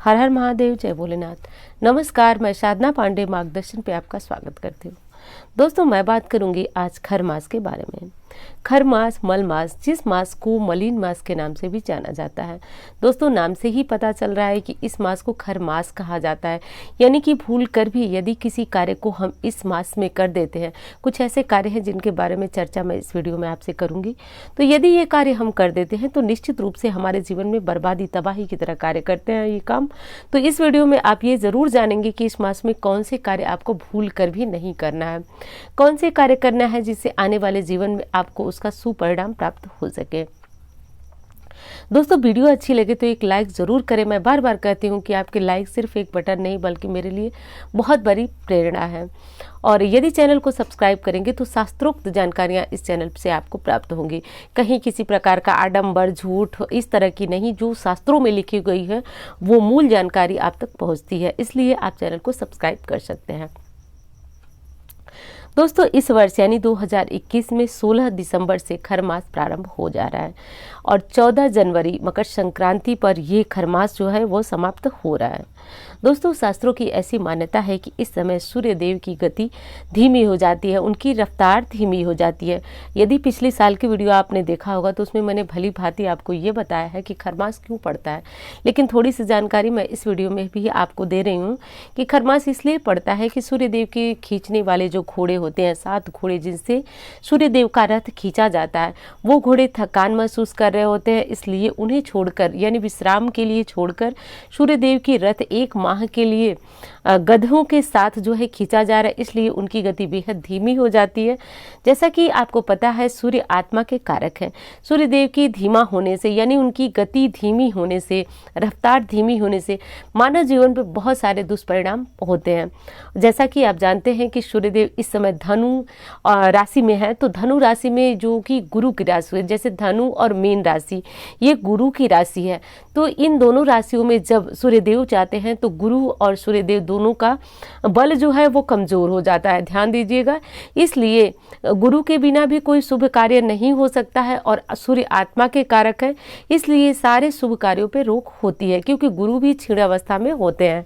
हर हर महादेव, जय भोलेनाथ। नमस्कार, मैं साधना पांडे मार्गदर्शन पे आपका स्वागत करती हूँ। दोस्तों, मैं बात करूंगी आज खर मास के बारे में। खर मास, मल मास, जिस मास को मलिन मास के नाम से भी जाना जाता है। दोस्तों, नाम से ही पता चल रहा है कि इस मास को खर मास कहा जाता है, यानी कि भूल कर भी यदि किसी कार्य को हम इस मास में कर देते हैं, कुछ ऐसे कार्य हैं जिनके बारे में चर्चा मैं इस वीडियो में आपसे करूंगी। तो यदि ये कार्य हम कर देते हैं तो निश्चित रूप से हमारे जीवन में बर्बादी, तबाही की तरह कार्य करते हैं ये काम। तो इस वीडियो में आप ये जरूर जानेंगे कि इस मास में कौन से कार्य आपको भूल कर भी नहीं करना है, कौन से कार्य करना है जिससे आने वाले जीवन में आपको उसका सुपरिणाम प्राप्त हो सके। दोस्तों, वीडियो अच्छी लगे तो एक लाइक जरूर करें। मैं बार बार कहती हूँ कि आपके लाइक सिर्फ एक बटन नहीं बल्कि मेरे लिए बहुत बड़ी प्रेरणा है। और यदि चैनल को सब्सक्राइब करेंगे तो शास्त्रोक्त जानकारियाँ इस चैनल से आपको प्राप्त होंगी। कहीं किसी प्रकार का आडंबर, झूठ इस तरह की नहीं, जो शास्त्रों में लिखी गई है वो मूल जानकारी आप तक पहुँचती है। इसलिए आप चैनल को सब्सक्राइब कर सकते हैं। दोस्तों, इस वर्ष यानी 2021 में 16 दिसंबर से खर मास प्रारंभ हो जा रहा है और 14 जनवरी मकर संक्रांति पर ये खर मास जो है वो समाप्त हो रहा है। दोस्तों, शास्त्रों की ऐसी मान्यता है कि इस समय सूर्य देव की गति धीमी हो जाती है, उनकी रफ्तार धीमी हो जाती है। यदि पिछले साल की वीडियो आपने देखा होगा तो उसमें मैंने भली भांति आपको ये बताया है कि खरमास क्यों पड़ता है, लेकिन थोड़ी सी जानकारी मैं इस वीडियो में भी आपको दे रही हूँ कि खरमास इसलिए पड़ता है कि सूर्य देव के खींचने वाले जो घोड़े होते हैं, 7 घोड़े जिनसे सूर्य देव का रथ खींचा जाता है, वो घोड़े थकान महसूस कर रहे होते हैं। इसलिए उन्हें छोड़कर यानी विश्राम के लिए छोड़कर सूर्य देव की रथ एक माह के लिए गधों के साथ जो है खींचा जा रहा है, इसलिए उनकी गति बेहद धीमी हो जाती है। जैसा कि आपको पता है, सूर्य आत्मा के कारक हैं। सूर्य देव की धीमा होने से यानी उनकी गति धीमी होने से, रफ्तार धीमी होने से मानव जीवन पर बहुत सारे दुष्परिणाम होते हैं। जैसा कि आप जानते हैं कि सूर्यदेव इस समय धनु राशि में है, तो धनु राशि में जो कि गुरु की राशि है, जैसे धनु और मीन राशि ये गुरु की राशि है। तो इन दोनों राशियों में जब सूर्यदेव जाते हैं तो गुरु और सूर्यदेव दोनों का बल जो है वो कमजोर हो जाता है, ध्यान दीजिएगा। इसलिए गुरु के बिना भी कोई शुभ कार्य नहीं हो सकता है और सूर्य आत्मा के कारक है, इसलिए सारे शुभ कार्यों पे रोक होती है क्योंकि गुरु भी क्षीण अवस्था में होते हैं।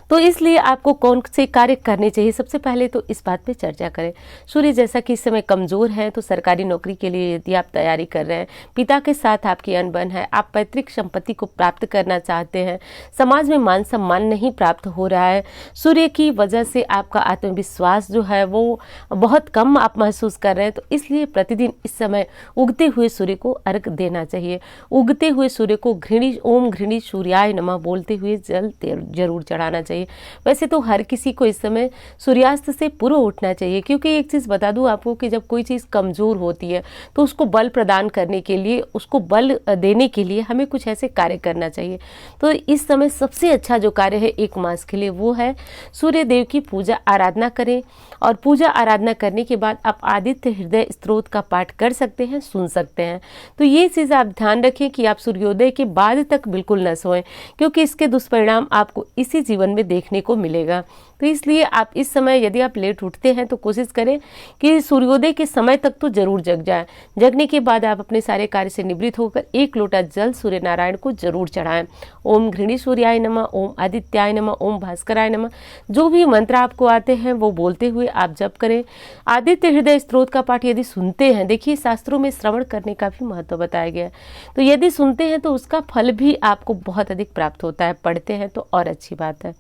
तो इसलिए आपको कौन से कार्य करने चाहिए, सबसे पहले तो इस बात पे चर्चा करें। सूर्य जैसा कि इस समय कमजोर है, तो सरकारी नौकरी के लिए यदि आप तैयारी कर रहे हैं, पिता के साथ आपकी अनबन है, आप पैतृक संपत्ति को प्राप्त करना चाहते हैं, समाज में मान सम्मान नहीं प्राप्त हो रहा है, सूर्य की वजह से आपका आत्मविश्वास जो है वो बहुत कम आप महसूस कर रहे हैं, तो इसलिए प्रतिदिन इस समय उगते हुए सूर्य को अर्घ देना चाहिए। उगते हुए सूर्य को ओम घृणी सूर्याय नमः बोलते हुए जल जरूर चढ़ाना चाहिए। वैसे तो हर किसी को इस समय सूर्यास्त से पूर्व उठना चाहिए, क्योंकि एक चीज बता दूं आपको कि जब कोई चीज कमजोर होती है तो उसको बल प्रदान करने के लिए, उसको बल देने के लिए हमें कुछ ऐसे कार्य करना चाहिए। तो इस समय सबसे अच्छा जो कार्य है एक मास के लिए वो है सूर्य देव की पूजा आराधना करें। और पूजा आराधना करने के बाद आप आदित्य हृदय स्तोत्र का पाठ कर सकते हैं, सुन सकते हैं। तो ये चीज आप ध्यान रखें कि आप सूर्योदय के बाद तक बिल्कुल न सोएं, क्योंकि इसके दुष्परिणाम आपको इसी जीवन में देखने को मिलेगा। तो इसलिए आप इस समय यदि आप लेट उठते हैं तो कोशिश करें कि सूर्योदय के समय तक तो जरूर जग जाएं। जगने के बाद आप अपने सारे कार्य से निवृत्त होकर 1 लोटा जल सूर्य नारायण को जरूर चढ़ाएं। ओम घृणी सूर्याय नमः, ओम आदित्याय नमः, ओम भास्कराय नमः, जो भी मंत्र आपको आते हैं वो बोलते हुए आप जप करें। आदित्य हृदय स्तोत्र का पाठ यदि सुनते हैं, देखिए शास्त्रों में श्रवण करने का भी महत्व बताया गया है, तो यदि सुनते हैं तो उसका फल भी आपको बहुत अधिक प्राप्त होता है, पढ़ते हैं तो और अच्छी बात है।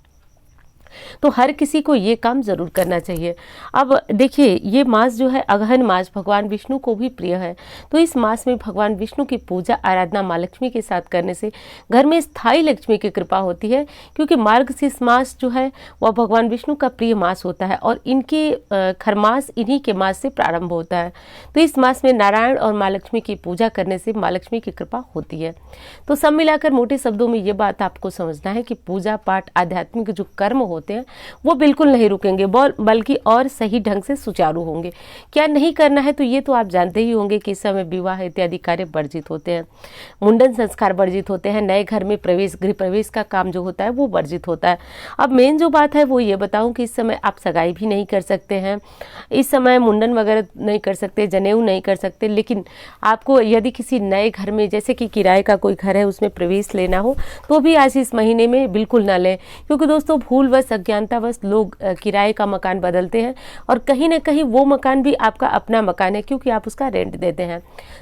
तो हर किसी को ये काम जरूर करना चाहिए। अब देखिए, ये मास जो है अगहन मास भगवान विष्णु को भी प्रिय है, तो इस मास में भगवान विष्णु की पूजा आराधना माँ लक्ष्मी के साथ करने से घर में स्थायी लक्ष्मी की कृपा होती है, क्योंकि मार्गशीर्ष मास जो है वह भगवान विष्णु का प्रिय मास होता है और इनके खरमास इन्हीं के मास से प्रारंभ होता है। तो इस मास में नारायण और माँ लक्ष्मी की पूजा करने से माँ लक्ष्मी की कृपा होती है। तो सब मिलाकर मोटे शब्दों में ये बात आपको समझना है कि पूजा पाठ आध्यात्मिक जो कर्म होते हैं वो बिल्कुल नहीं रुकेंगे, बल्कि और सही ढंग से सुचारू होंगे। क्या नहीं करना है तो ये तो आप जानते ही होंगे कि इस समय विवाह इत्यादि कार्य वर्जित होते हैं, मुंडन संस्कार वर्जित होते हैं, नए घर में प्रवेश, गृह प्रवेश का काम जो होता है वो वर्जित होता है। अब मेन जो बात है वो ये बताऊं कि इस समय आप सगाई भी नहीं कर सकते हैं, इस समय मुंडन वगैरह नहीं कर सकते, जनेऊ नहीं कर सकते। लेकिन आपको यदि किसी नए घर में, जैसे कि किराए का कोई घर है, उसमें प्रवेश लेना हो तो भी आज इस महीने में बिल्कुल ना लें, क्योंकि दोस्तों भूलवश अज्ञानतावश लोग किराए का मकान बदलते हैं और कहीं ना कहीं वो मकान भी आपका अपना मकान है, क्योंकि आप उसका रेंट देते हैं,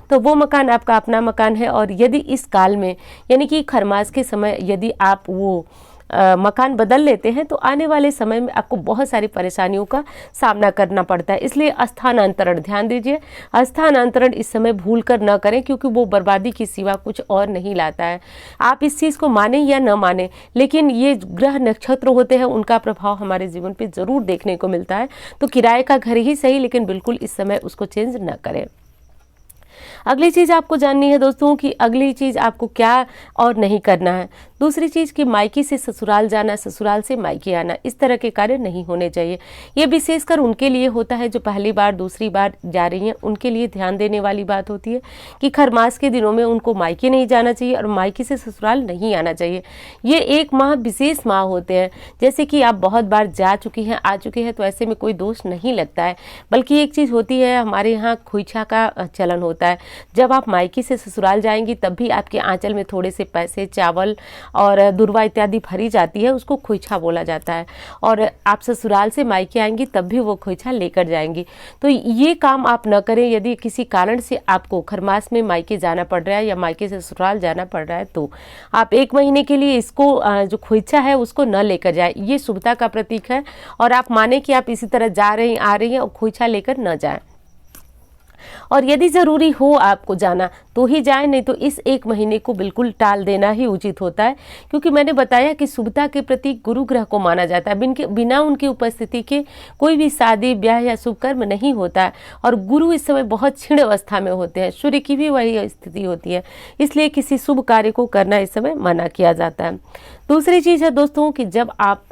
तो वो मकान आपका अपना मकान है। और यदि इस काल में यानी कि खरमास के समय यदि आप वो मकान बदल लेते हैं तो आने वाले समय में आपको बहुत सारी परेशानियों का सामना करना पड़ता है। इसलिए स्थानांतरण, ध्यान दीजिए, स्थानांतरण इस समय भूल कर न करें, क्योंकि वो बर्बादी के सिवा कुछ और नहीं लाता है। आप इस चीज़ को माने या न माने, लेकिन ये ग्रह नक्षत्र होते हैं, उनका प्रभाव हमारे जीवन पे जरूर देखने को मिलता है। तो किराए का घर ही सही, लेकिन बिल्कुल इस समय उसको चेंज न करें। अगली चीज़ आपको जाननी है दोस्तों कि अगली चीज़ आपको क्या और नहीं करना है। दूसरी चीज़ कि मायके से ससुराल जाना, ससुराल से मायके आना, इस तरह के कार्य नहीं होने चाहिए। ये विशेषकर उनके लिए होता है जो पहली बार दूसरी बार जा रही हैं, उनके लिए ध्यान देने वाली बात होती है कि खरमास के दिनों में उनको मायके नहीं जाना चाहिए और मायके से ससुराल नहीं आना चाहिए। ये एक माह विशेष माह होते हैं, जैसे कि आप बहुत बार जा चुकी हैं, आ चुके हैं, तो ऐसे में कोई दोष नहीं लगता है। बल्कि एक चीज़ होती है, हमारे यहाँ खोइछा का चलन होता है। जब आप मायके से ससुराल जाएंगी तब भी आपके आंचल में थोड़े से पैसे, चावल और दुर्वा इत्यादि भरी जाती है, उसको खोइछा बोला जाता है। और आप ससुराल से मायके आएंगी तब भी वो खोइछा लेकर जाएंगी। तो ये काम आप न करें। यदि किसी कारण से आपको खरमास में मायके जाना पड़ रहा है या मायके से ससुराल जाना पड़ रहा है तो आप 1 महीने के लिए इसको जो खोइछा है उसको न लेकर जाए। ये शुभता का प्रतीक है और आप माने कि आप इसी तरह जा रही आ रही हैं और खोइछा लेकर न जाएं। और यदि ज़रूरी हो आपको जाना तो ही जाए, नहीं तो इस 1 महीने को बिल्कुल टाल देना ही उचित होता है, क्योंकि मैंने बताया कि शुभता के प्रति गुरु ग्रह को माना जाता है। बिना उनकी उपस्थिति के कोई भी शादी, ब्याह या शुभ कर्म नहीं होता है। और गुरु इस समय बहुत क्षीण अवस्था में होते हैं, सूर्य की भी वही स्थिति होती है, इसलिए किसी शुभ कार्य को करना इस समय मना किया जाता है। दूसरी चीज़ है दोस्तों कि जब आप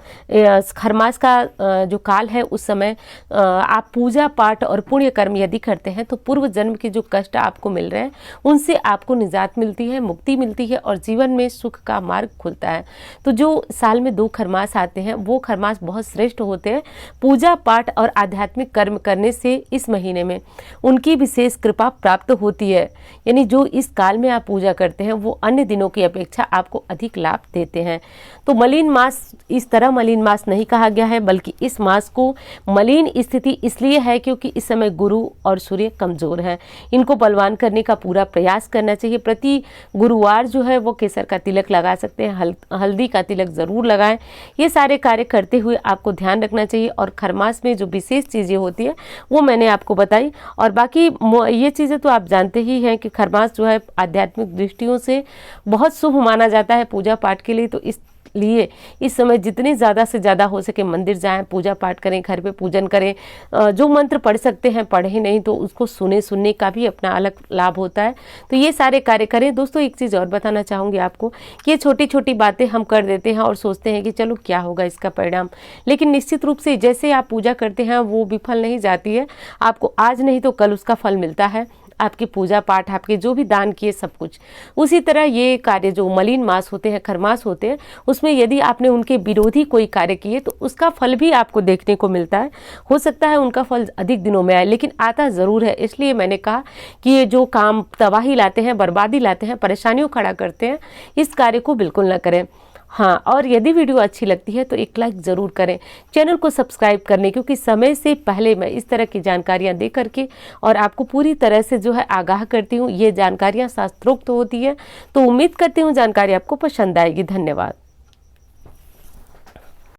खरमास का जो काल है उस समय आप पूजा पाठ और पुण्य कर्म यदि करते हैं तो पूर्व जन्म के जो कष्ट आपको मिल रहे हैं उनसे आपको निजात मिलती है, मुक्ति मिलती है और जीवन में सुख का मार्ग खुलता है। तो जो साल में 2 खरमास आते हैं वो खरमास बहुत श्रेष्ठ होते हैं। पूजा पाठ और आध्यात्मिक कर्म करने से इस महीने में उनकी विशेष कृपा प्राप्त होती है। यानी जो इस काल में आप पूजा करते हैं वो अन्य दिनों की अपेक्षा आपको अधिक लाभ देते हैं। तो मलिन मास इस तरह मलिन मास नहीं कहा गया है, बल्कि इस मास को मलिन स्थिति इसलिए है क्योंकि इस समय गुरु और सूर्य कमजोर है। इनको बलवान करने का पूरा प्रयास करना चाहिए। प्रति गुरुवार जो है वो केसर का तिलक लगा सकते हैं, हल्दी का तिलक जरूर लगाएं। ये सारे कार्य करते हुए आपको ध्यान रखना चाहिए। और खरमास में जो विशेष चीज़ें होती है वो मैंने आपको बताई, और बाकी ये चीज़ें तो आप जानते ही हैं कि खरमास जो है आध्यात्मिक दृष्टियों से बहुत शुभ माना जाता है पूजा पाठ के लिए। तो इसलिए इस समय जितने ज़्यादा से ज़्यादा हो सके मंदिर जाएं, पूजा पाठ करें, घर पे पूजन करें, जो मंत्र पढ़ सकते हैं पढ़ें, नहीं तो उसको सुनने का भी अपना अलग लाभ होता है। तो ये सारे कार्य करें। दोस्तों एक चीज़ और बताना चाहूँगी आपको कि ये छोटी छोटी बातें हम कर देते हैं और सोचते हैं कि चलो क्या होगा इसका परिणाम, लेकिन निश्चित रूप से जैसे आप पूजा करते हैं वो विफल नहीं जाती है। आपको आज नहीं तो कल उसका फल मिलता है। आपकी पूजा पाठ, आपके जो भी दान किए सब कुछ। उसी तरह ये कार्य जो मलिन मास होते हैं, खरमास होते हैं, उसमें यदि आपने उनके विरोधी कोई कार्य किए तो उसका फल भी आपको देखने को मिलता है। हो सकता है उनका फल अधिक दिनों में आए, लेकिन आता ज़रूर है। इसलिए मैंने कहा कि ये जो काम तबाही लाते हैं, बर्बादी लाते हैं, परेशानियों खड़ा करते हैं, इस कार्य को बिल्कुल न करें। हाँ, और यदि वीडियो अच्छी लगती है तो एक लाइक ज़रूर करें, चैनल को सब्सक्राइब करने, क्योंकि समय से पहले मैं इस तरह की जानकारियाँ दे करके और आपको पूरी तरह से जो है आगाह करती हूँ। ये जानकारियाँ शास्त्रोक्त होती है, तो उम्मीद करती हूँ जानकारी आपको पसंद आएगी। धन्यवाद।